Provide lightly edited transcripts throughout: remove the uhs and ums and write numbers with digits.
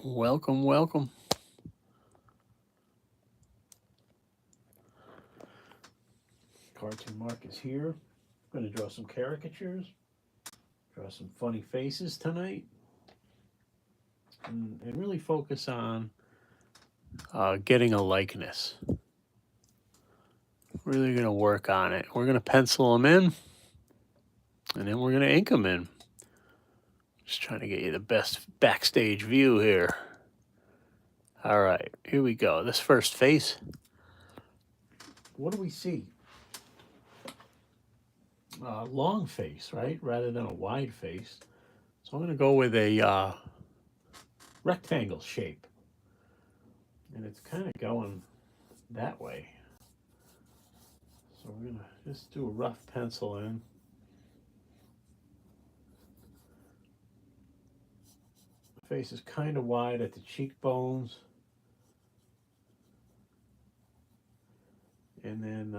Welcome, welcome. Cartoon Mark is here. I'm going to draw some caricatures, draw some funny faces tonight, and really focus on getting a likeness. Really going to work on it. We're going to pencil them in, and then we're going to ink them in. Just trying to get you the best backstage view here. All right, here we go. This first face. What do we see? Long face, right? Rather than a wide face. So I'm going to go with a rectangle shape. And it's kind of going that way. So we're going to just do a rough pencil in. The face is kind of wide at the cheekbones. And then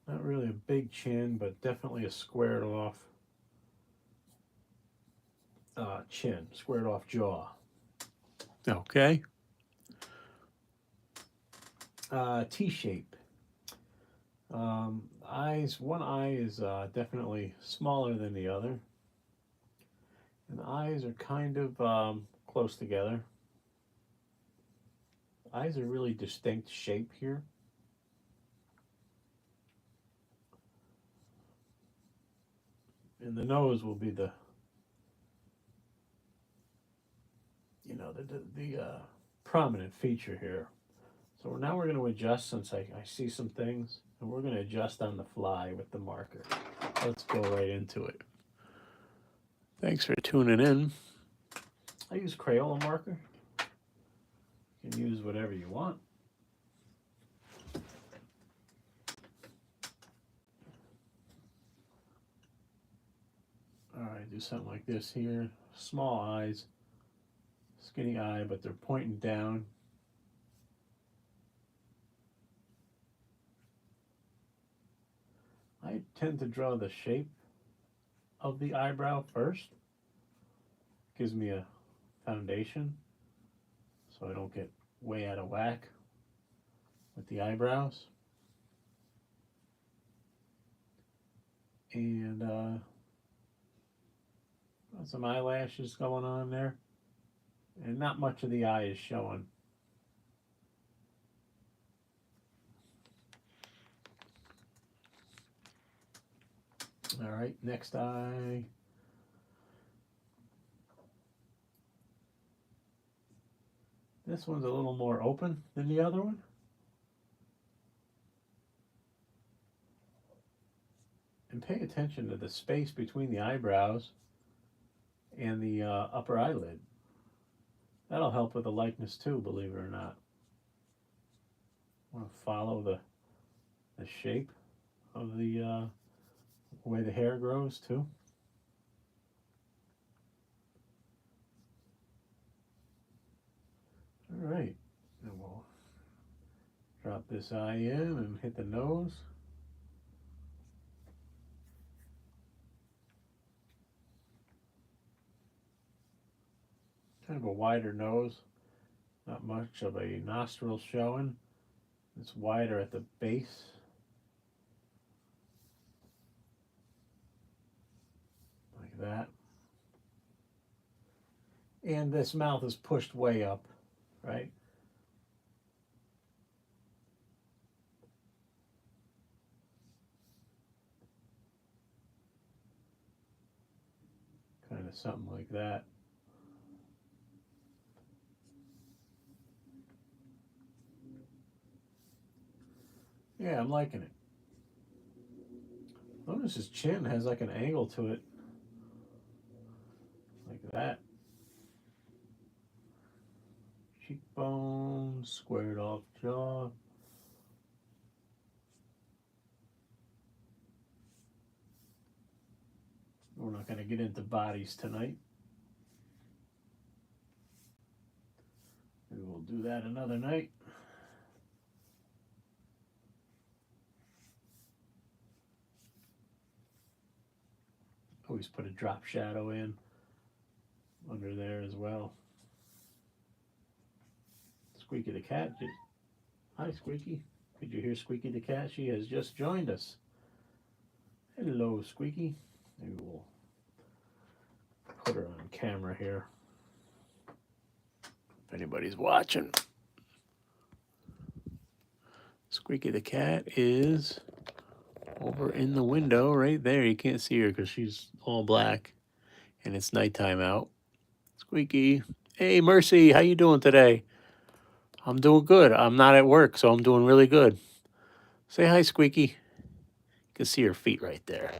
not really a big chin, but definitely a squared off chin, squared off jaw. Okay. T-shape. Eyes, one eye is definitely smaller than the other. And the eyes are kind of close together. Eyes are really distinct shape here. And the nose will be the prominent feature here. So now we're going to adjust since I see some things, and we're going to adjust on the fly with the marker. Let's go right into it. Thanks for tuning in. I use Crayola marker. You can use whatever you want. All right, do something like this here. Small eyes, skinny eye, but they're pointing down. I tend to draw the shape of the eyebrow first. Gives me a foundation so I don't get way out of whack with the eyebrows. And some eyelashes going on there. And not much of the eye is showing. All right, next eye. This one's a little more open than the other one. And pay attention to the space between the eyebrows and the upper eyelid. That'll help with the likeness too, believe it or not. I want to follow the shape of the way the hair grows too. All right, and we'll drop this eye in and hit the nose. Kind of a wider nose, not much of a nostril showing. It's wider at the base. Like that. And this mouth is pushed way up, right? Kind of something like that. Yeah, I'm liking it. Notice his chin has like an angle to it. Like that. Cheekbones, squared off jaw. We're not going to get into bodies tonight. Maybe we'll do that another night. Always put a drop shadow in under there as well. Squeaky the cat. Hi, Squeaky. Did you hear Squeaky the cat? She has just joined us. Hello, Squeaky. Maybe we'll put her on camera here. If anybody's watching. Squeaky the cat is over in the window right there. You can't see her because she's all black and it's nighttime out. Squeaky. Hey, Mercy. How you doing today? I'm doing good. I'm not at work, so I'm doing really good. Say hi, Squeaky. You can see her feet right there.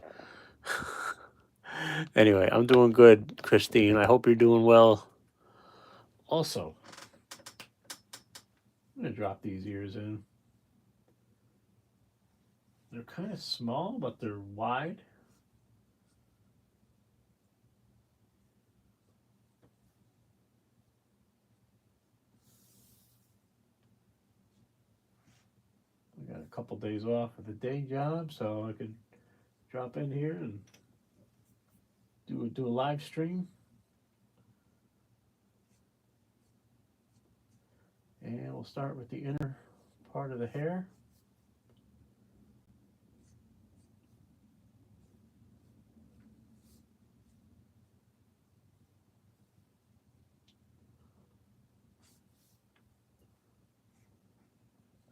Anyway, I'm doing good, Christine. I hope you're doing well. Also, I'm going to drop these ears in. They're kind of small, but they're wide. I got a couple days off of the day job, so I could drop in here and do a live stream. And we'll start with the inner part of the hair.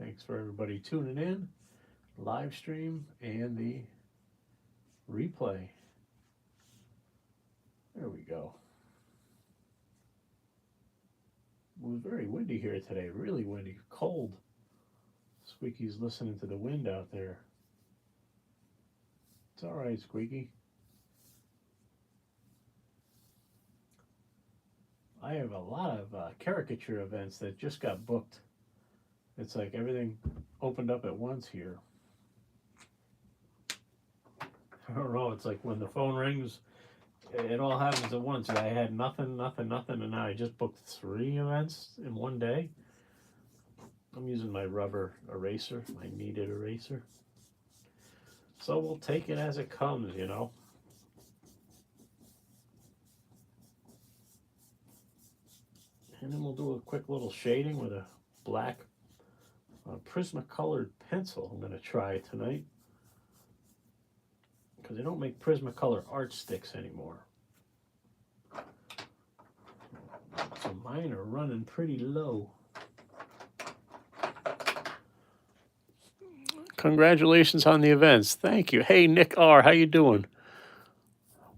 Thanks for everybody tuning in, live stream, and the replay. There we go. It was very windy here today, really windy, cold. Squeaky's listening to the wind out there. It's all right, Squeaky. I have a lot of caricature events that just got booked. It's like everything opened up at once here. I don't know, it's like when the phone rings, it all happens at once. I had nothing, and now I just booked 3 events in one day. I'm using my rubber eraser, my kneaded eraser. So we'll take it as it comes, you know. And then we'll do a quick little shading with a black Prismacolor pencil I'm going to try tonight. Because they don't make Prismacolor art sticks anymore. So mine are running pretty low. Congratulations on the events. Thank you. Hey, Nick R., how you doing?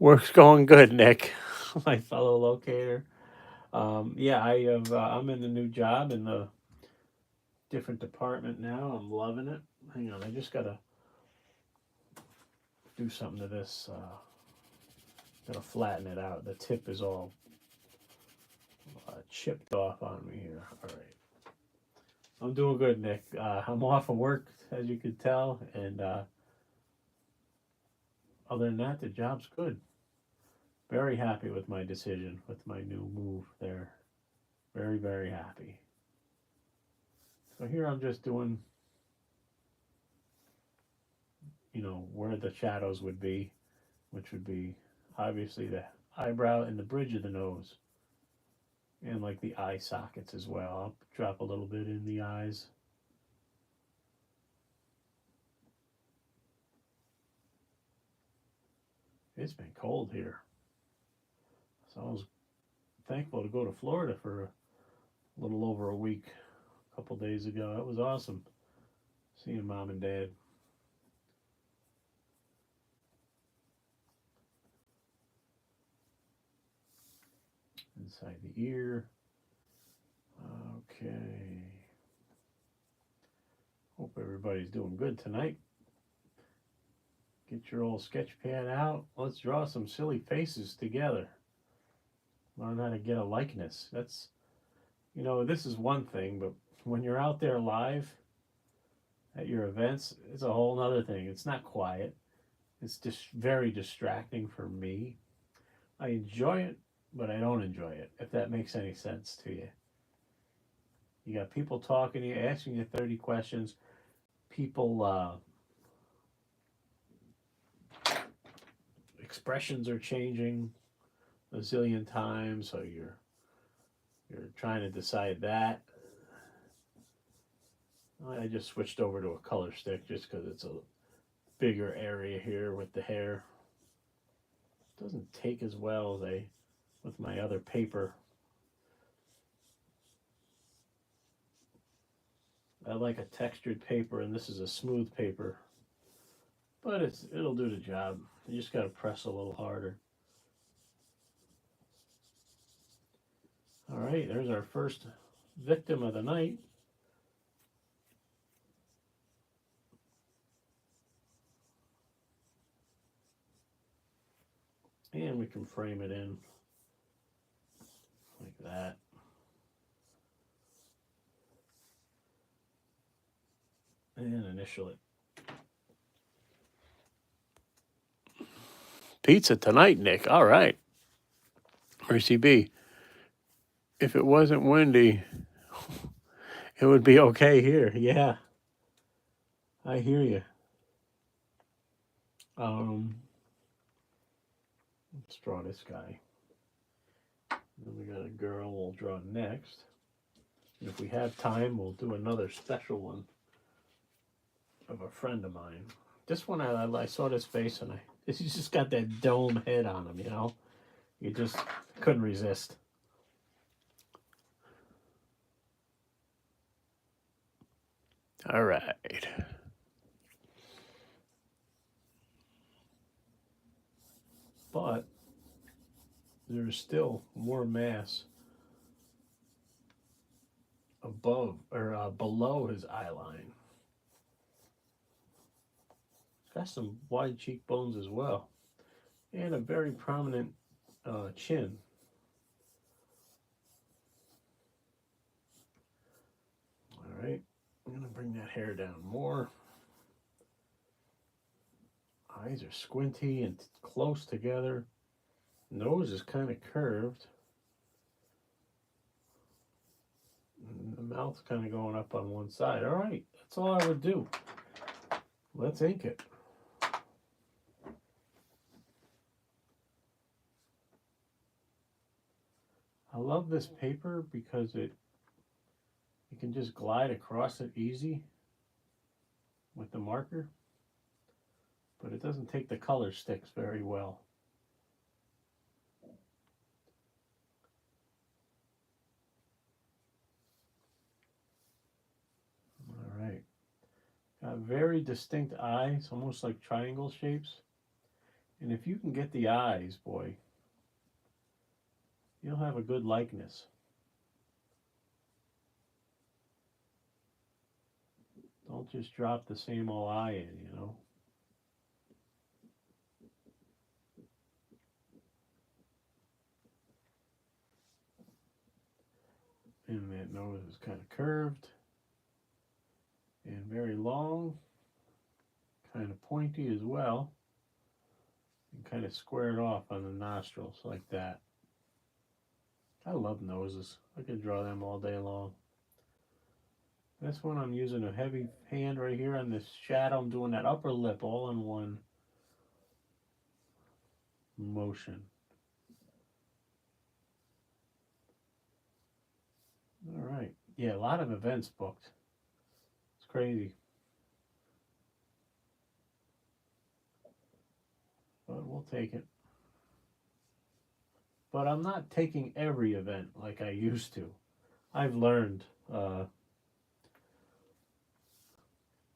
Work's going good, Nick. My fellow locator. Yeah, I'm in a new job in the different department now. I'm loving it. Hang on, I just gotta do something to this. Gotta flatten it out. The tip is all chipped off on me here. All right. I'm doing good, Nick. I'm off of work, as you could tell, and other than that, the job's good. Very happy with my decision, with my new move there. Very, very happy. So here I'm just doing, you know, where the shadows would be, which would be obviously the eyebrow and the bridge of the nose. And like the eye sockets as well. I'll drop a little bit in the eyes. It's been cold here. So I was thankful to go to Florida for a little over a week, a couple days ago. That was awesome. Seeing mom and dad. Inside the ear. Okay. Hope everybody's doing good tonight. Get your old sketch pad out. Let's draw some silly faces together. Learn how to get a likeness. That's, you know, this is one thing, but when you're out there live at your events, it's a whole other thing. It's not quiet. It's just very distracting for me. I enjoy it, but I don't enjoy it, if that makes any sense to you. You got people talking to you, asking you 30 questions. People, expressions are changing. a zillion times, so you're trying to decide that. I just switched over to a color stick just because it's a bigger area here with the hair. It doesn't take as well as with my other paper. I like a textured paper, and this is a smooth paper, but it'll do the job. You just got to press a little harder. All right, there's our first victim of the night. And we can frame it in like that. And initial it. Pizza tonight, Nick. All right. Mercy B. If it wasn't windy, it would be okay here. Yeah. I hear you. Let's draw this guy. Then we got a girl we'll draw next. And if we have time, we'll do another special one of a friend of mine. This one, I saw this face, and he's just got that dome head on him, you know? You just couldn't resist. All right. But there's still more mass above or below his eye line. Got some wide cheekbones as well, and a very prominent chin. All right, I'm gonna bring that hair down more. Eyes are squinty and close together. Nose is kind of curved. And the mouth's kind of going up on one side. All right, that's all I would do. Let's ink it. I love this paper because you can just glide across it easy with the marker, but it doesn't take the color sticks very well. All right, got very distinct eyes, almost like triangle shapes. And if you can get the eyes, boy, you'll have a good likeness. Don't just drop the same old eye in, you know. And that nose is kind of curved and very long, kind of pointy as well, and kind of squared off on the nostrils like that. I love noses. I could draw them all day long. This one I'm using a heavy hand right here on this shadow. I'm doing that upper lip all in one motion. All right. Yeah, a lot of events booked. It's crazy. But we'll take it. But I'm not taking every event like I used to. I've learned,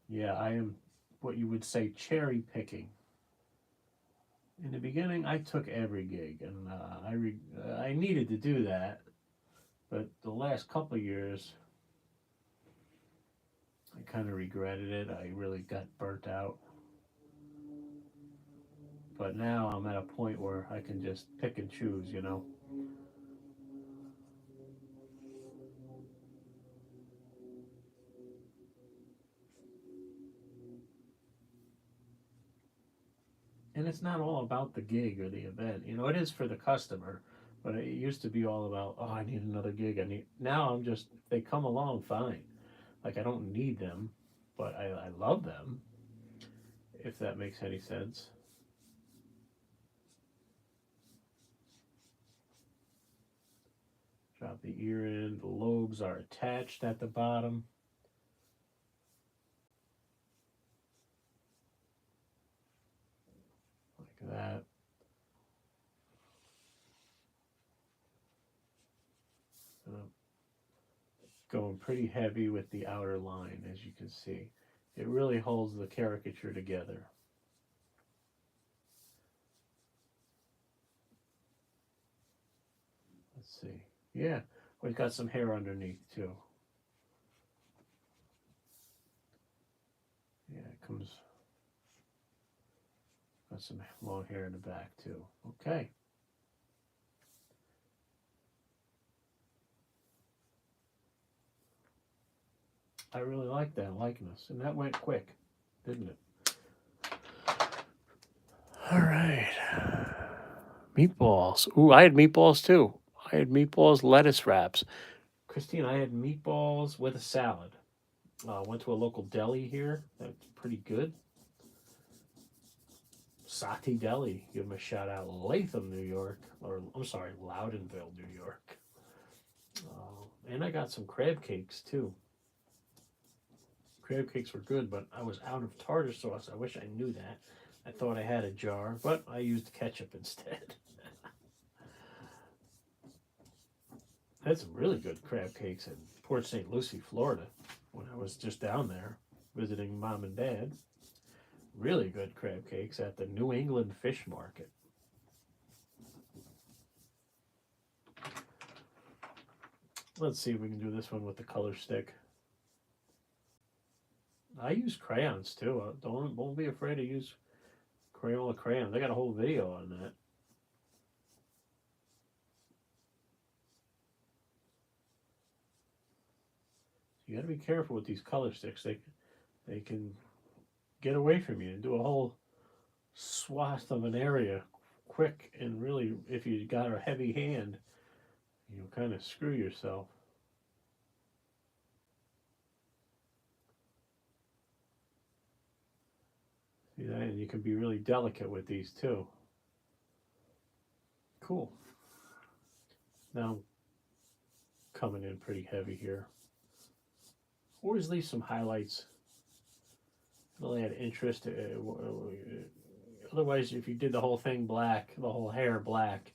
yeah, I am what you would say cherry picking. In the beginning, I took every gig, and I needed to do that. But the last couple of years, I kind of regretted it. I really got burnt out. But now I'm at a point where I can just pick and choose, you know. And it's not all about the gig or the event. You know, it is for the customer, but it used to be all about, oh, I need another gig. Now I'm just, if they come along, fine. Like, I don't need them, but I love them, if that makes any sense. Drop the ear in. The lobes are attached at the bottom. Like that. Going pretty heavy with the outer line, as you can see. It really holds the caricature together. Let's see. Yeah, we've got some hair underneath too. Yeah, it comes. Got some long hair in the back too. Okay. I really like that likeness, and that went quick, didn't it? All right. Meatballs. Ooh, I had meatballs too. I had meatballs, lettuce wraps. Christine, I had meatballs with a salad. Went to a local deli here. That's pretty good. Sati Deli. Give them a shout out. Latham, New York. Or, I'm sorry, Loudonville, New York. And I got some crab cakes too. Crab cakes were good, but I was out of tartar sauce. I wish I knew that. I thought I had a jar, but I used ketchup instead. I had some really good crab cakes in Port St. Lucie, Florida, when I was just down there visiting mom and dad. Really good crab cakes at the New England Fish Market. Let's see if we can do this one with the color stick. I use crayons too. Don't be afraid to use Crayola crayons. I got a whole video on that. You got to be careful with these color sticks. They can get away from you and do a whole swath of an area quick, and really, if you got a heavy hand, you kind of screw yourself. See that? And you can be really delicate with these too. Cool. Now, coming in pretty heavy here. Always leave some highlights. It'll add interest. Otherwise, if you did the whole thing black, the whole hair black,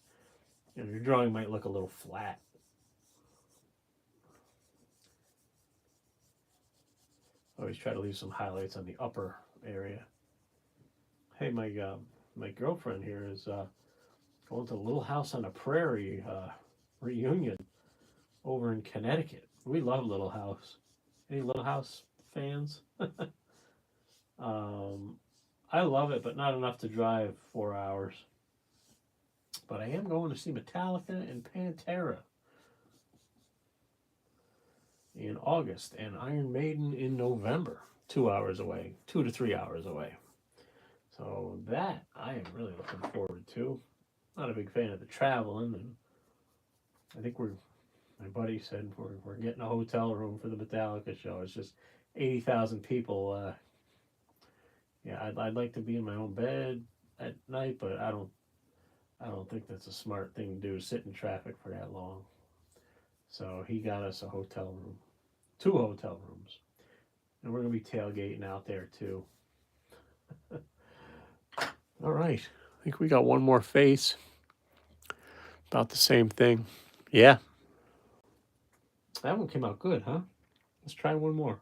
your drawing might look a little flat. Always try to leave some highlights on the upper area. Hey, my girlfriend here is going to Little House on the Prairie reunion over in Connecticut. We love Little House. Any Little House fans? I love it, but not enough to drive 4 hours. But I am going to see Metallica and Pantera in August, and Iron Maiden in November, 2 hours away, 2 to 3 hours away. So that I am really looking forward to. Not a big fan of the traveling, and I think my buddy said we're getting a hotel room for the Metallica show. It's just 80,000 people. Yeah, I'd like to be in my own bed at night, but I don't think that's a smart thing to do, sit in traffic for that long. So he got us a hotel room, 2 hotel rooms, and we're gonna be tailgating out there too. All right, I think we got one more face. About the same thing. Yeah. That one came out good, huh? Let's try one more.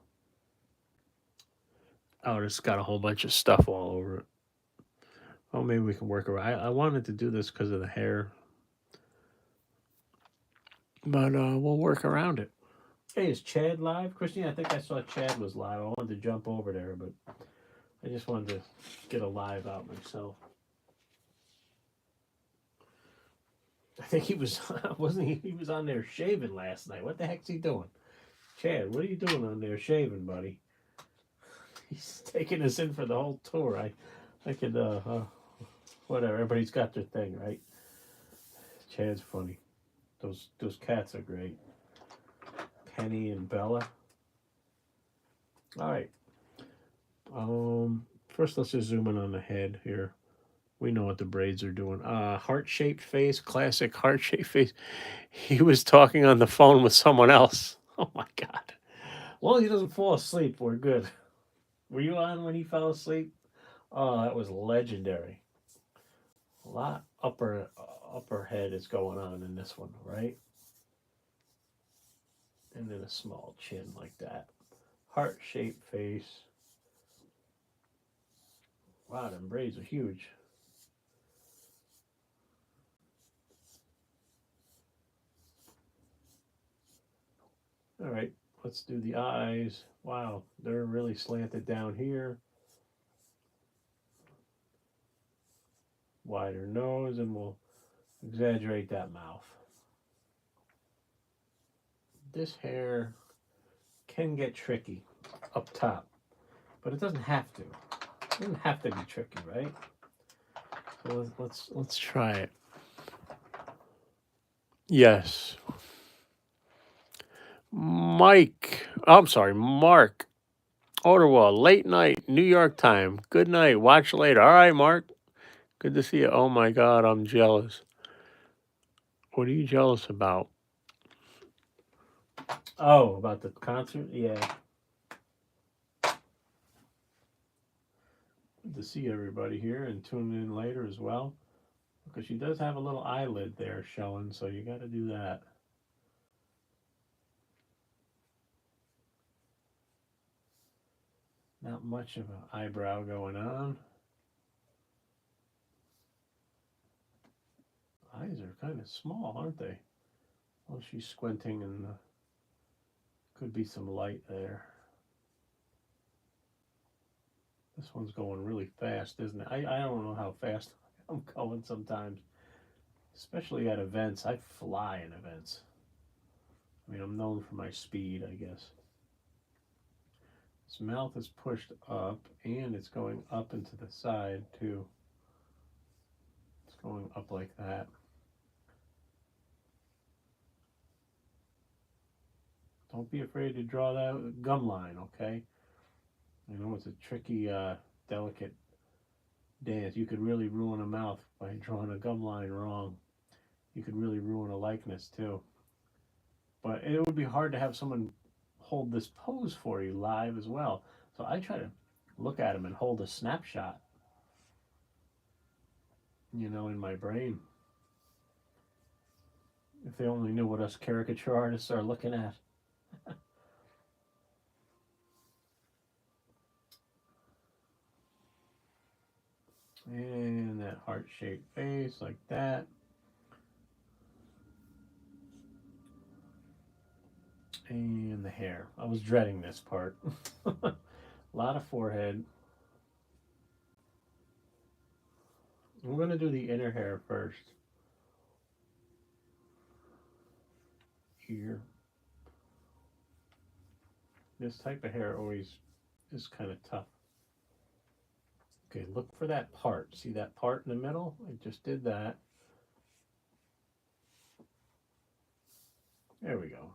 Oh, it's got a whole bunch of stuff all over it. Oh, maybe we can work around. I wanted to do this because of the hair, but we'll work around it. Hey, is Chad live? Christine, I think I saw Chad was live. I wanted to jump over there, but I just wanted to get a live out myself. I think he was, wasn't he? He was on there shaving last night. What the heck's he doing? Chad, what are you doing on there shaving, buddy? He's taking us in for the whole tour. I could, whatever. Everybody's got their thing, right? Chad's funny. Those cats are great. Penny and Bella. All right. First, let's just zoom in on the head here We know what the braids are doing. Heart-shaped face, classic heart-shaped face. He was talking on the phone with someone else. Oh my God. Well, he doesn't fall asleep. We're good. Were you on when he fell asleep? Oh, that was legendary. A lot upper head is going on in this one, right? And then a small chin like that. Heart-shaped face. Wow, them braids are huge. All right, let's do the eyes. Wow, they're really slanted down here. Wider nose, and we'll exaggerate that mouth. This hair can get tricky up top, but it doesn't have to. It doesn't have to be tricky, right? So let's try it. Yes. Mike. Oh, I'm sorry, Mark. Oderwall, late night, New York time. Good night. Watch later. All right, Mark. Good to see you. Oh my God, I'm jealous. What are you jealous about? Oh, about the concert? Yeah. Good to see everybody here and tune in later as well. Because she does have a little eyelid there showing, so you got to do that. Not much of an eyebrow going on. Eyes are kind of small, aren't they? Well, she's squinting and could be some light there. This one's going really fast, isn't it? I don't know how fast I'm going sometimes, especially at events. I fly in events. I mean, I'm known for my speed, I guess. His mouth is pushed up, and it's going up into the side, too. It's going up like that. Don't be afraid to draw that gum line, okay? I know it's a tricky, delicate dance. You could really ruin a mouth by drawing a gum line wrong. You could really ruin a likeness, too. But it would be hard to have someone hold this pose for you live as well. So I try to look at him and hold a snapshot, in my brain. If they only knew what us caricature artists are looking at. And that heart-shaped face like that. And the hair. I was dreading this part. A lot of forehead. We're going to do the inner hair first. Here. This type of hair always is kind of tough. Okay, look for that part. See that part in the middle? I just did that. There we go.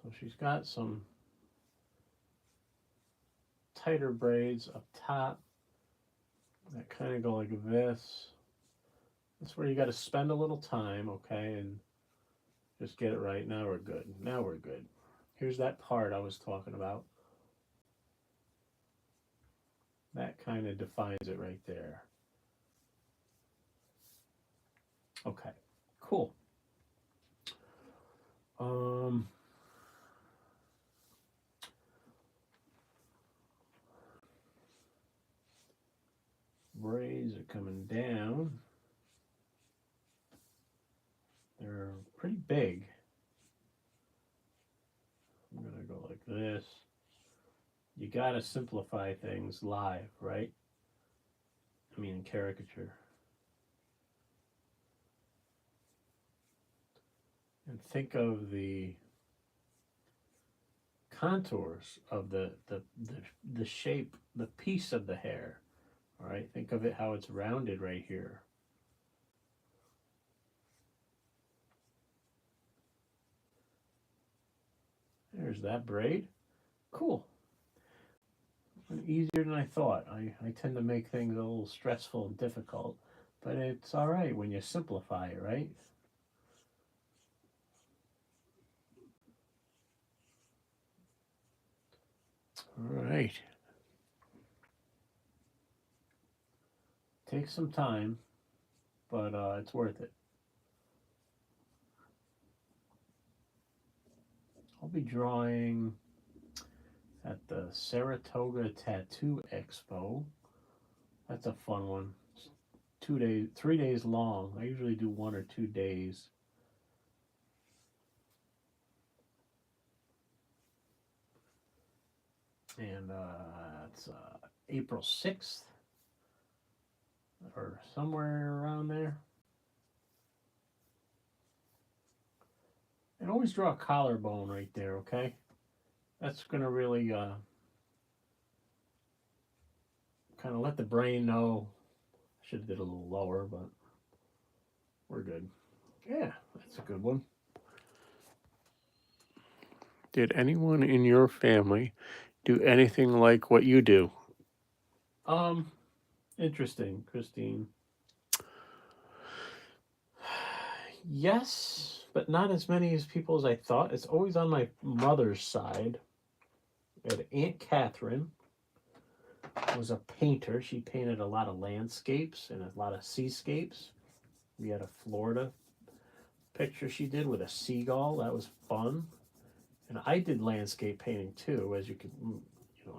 So she's got some tighter braids up top that kind of go like this. That's where you got to spend a little time, okay, and just get it right. Now we're good. Now we're good. Here's that part I was talking about. That kind of defines it right there. Okay, cool. Braids are coming down. They're pretty big. I'm gonna go like this. You gotta simplify things live, right? I mean, in caricature. And think of the contours of the shape, the piece of the hair. All right, think of it how it's rounded right here. There's that braid. Cool. Easier than I thought. I tend to make things a little stressful and difficult, but it's all right when you simplify it, right? All right. Takes some time, but it's worth it. I'll be drawing at the Saratoga Tattoo Expo. That's a fun one. It's 2 days, 3 days long. I usually do 1 or 2 days. And it's April 6th or somewhere around there. And always draw a collarbone right there, okay? That's going to really kind of let the brain know. I should have did a little lower, but we're good. Yeah, that's a good one. Did anyone in your family do anything like what you do? Interesting, Christine. Yes, but not as many as people as I thought. It's always on my mother's side. We had Aunt Catherine was a painter. She painted a lot of landscapes and a lot of seascapes. We had a Florida picture she did with a seagull. That was fun. And I did landscape painting too, as you could,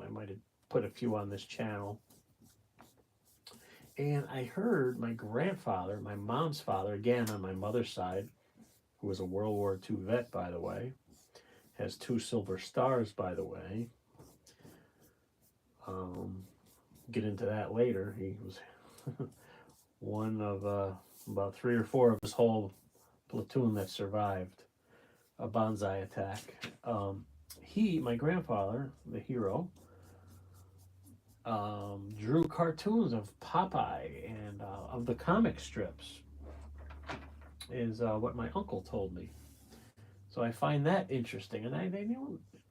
I might have put a few on this channel. And I heard my grandfather, my mom's father, again on my mother's side, who was a World War II vet, by the way, has 2 silver stars, by the way. Get into that later. He was one of about 3 or 4 of his whole platoon that survived a bonsai attack. My grandfather, the hero, drew cartoons of Popeye and of the comic strips, is what my uncle told me. So I find that interesting, and they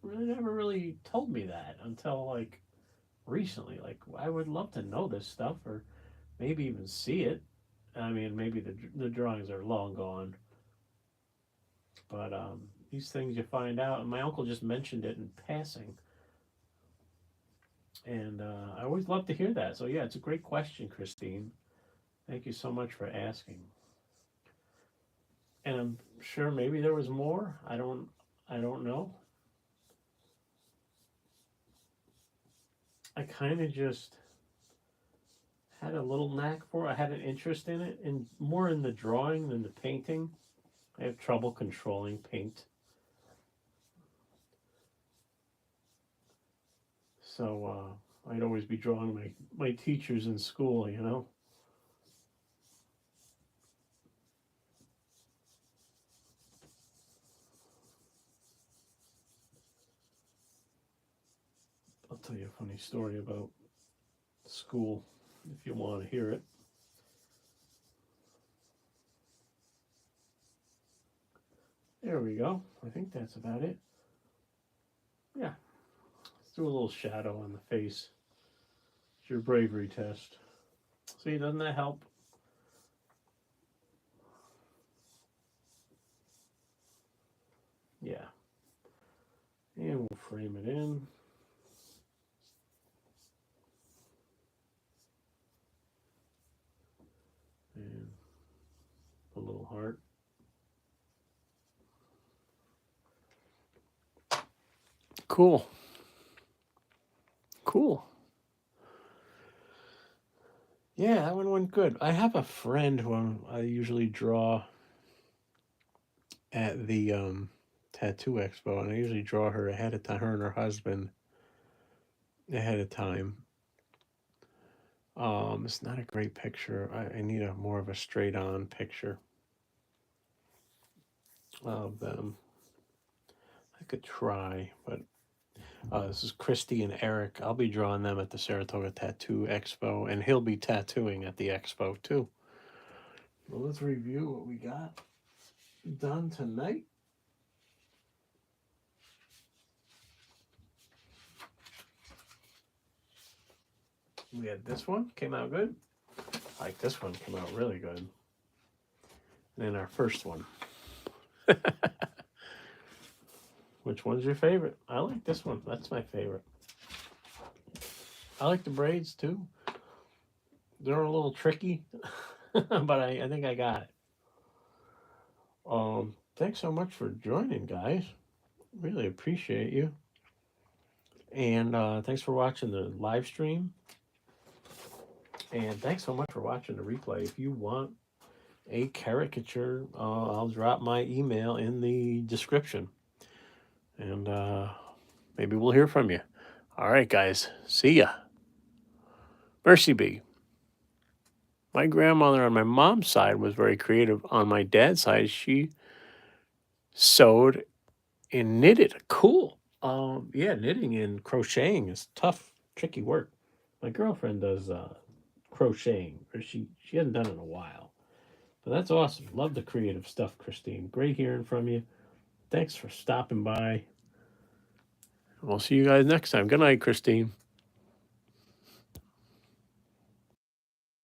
never really told me that until like recently. Like, I would love to know this stuff, or maybe even see it. I mean, maybe the drawings are long gone, but these things you find out, and my uncle just mentioned it in passing. And I always love to hear that. So yeah, it's a great question, Christine. Thank you so much for asking. And I'm sure maybe there was more. I don't know. I kind of just had a little knack for it. I had an interest in it, and more in the drawing than the painting. I have trouble controlling paint. So I'd always be drawing my teachers in school, I'll tell you a funny story about school if you want to hear it. There we go. I think that's about it. Yeah. Let's do a little shadow on the face. It's your bravery test. See, doesn't that help? Yeah. And we'll frame it in. And a little heart. Cool. Cool. Yeah, that one went good. I have a friend who I usually draw at the tattoo expo, and I usually draw her ahead of time, her and her husband ahead of time. It's not a great picture. I need a more of a straight on picture of them. I could try, but this is Christy and Eric. I'll be drawing them at the Saratoga Tattoo Expo, and he'll be tattooing at the expo too. Well, let's review what we got done tonight. We had this one, came out good. Like this one came out really good. And then our first one. Which one's your favorite? I like this one. That's my favorite. I like the braids too. They're a little tricky, but I think I got it. Thanks so much for joining, guys. Really appreciate you. And thanks for watching the live stream. And thanks so much for watching the replay. If you want a caricature, I'll drop my email in the description. And maybe we'll hear from you. All right, guys. See ya. Mercy be. My grandmother on my mom's side was very creative. On my dad's side, she sewed and knitted. Cool. Yeah, knitting and crocheting is tough, tricky work. My girlfriend does crocheting, or she hasn't done it in a while. But that's awesome. Love the creative stuff, Christine. Great hearing from you. Thanks for stopping by. We'll see you guys next time. Good night, Christine.